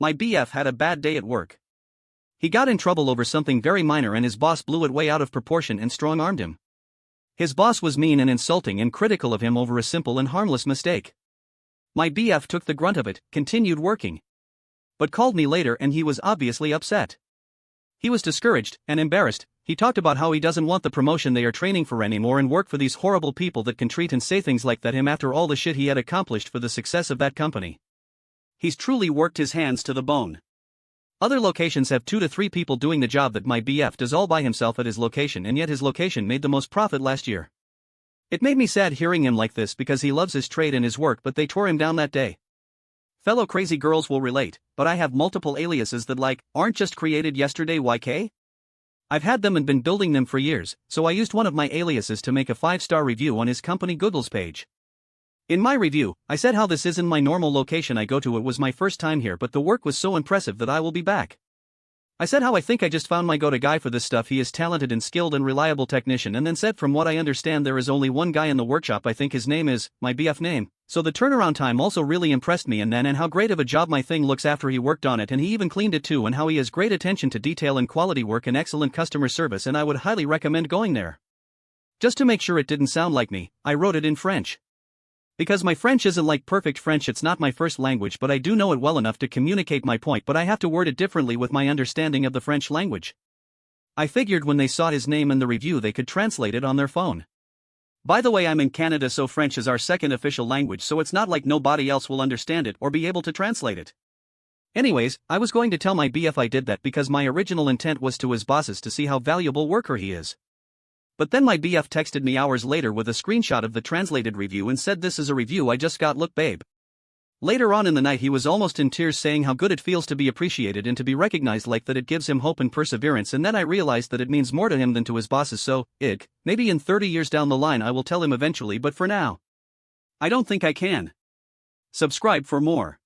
My BF had a bad day at work. He got in trouble over something very minor and his boss blew it way out of proportion and strong-armed him. His boss was mean and insulting and critical of him over a simple and harmless mistake. My BF took the grunt of it, continued working, but called me later and he was obviously upset. He was discouraged and embarrassed. He talked about how he doesn't want the promotion they are training for anymore and work for these horrible people that can treat and say things like that him after all the shit he had accomplished for the success of that company. He's truly worked his hands to the bone. Other locations have 2 to 3 people doing the job that my BF does all by himself at his location, and yet his location made the most profit last year. It made me sad hearing him like this because he loves his trade and his work, but they tore him down that day. Fellow crazy girls will relate, but I have multiple aliases that aren't just created yesterday. YK? I've had them and been building them for years, so I used one of my aliases to make a 5-star review on his company Google's page. In my review, I said how this isn't my normal location I go to. It was my first time here, but the work was so impressive that I will be back. I said how I think I just found my go-to guy for this stuff. He is talented and skilled and reliable technician, and then said from what I understand there is only one guy in the workshop. I think his name is my BF name. So the turnaround time also really impressed me, and how great of a job my thing looks after he worked on it, and he even cleaned it too, and how he has great attention to detail and quality work and excellent customer service, and I would highly recommend going there. Just to make sure it didn't sound like me, I wrote it in French. Because my French isn't like perfect French, it's not my first language, but I do know it well enough to communicate my point, but I have to word it differently with my understanding of the French language. I figured when they saw his name in the review they could translate it on their phone. By the way, I'm in Canada, so French is our second official language, so it's not like nobody else will understand it or be able to translate it. Anyways, I was going to tell my BF I did that because my original intent was to his bosses to see how valuable worker he is. But then my BF texted me hours later with a screenshot of the translated review and said, "This is a review I just got, look babe." Later on in the night he was almost in tears saying how good it feels to be appreciated and to be recognized like that. It gives him hope and perseverance, and then I realized that it means more to him than to his bosses, so, maybe in 30 years down the line I will tell him eventually, but for now, I don't think I can. Subscribe for more.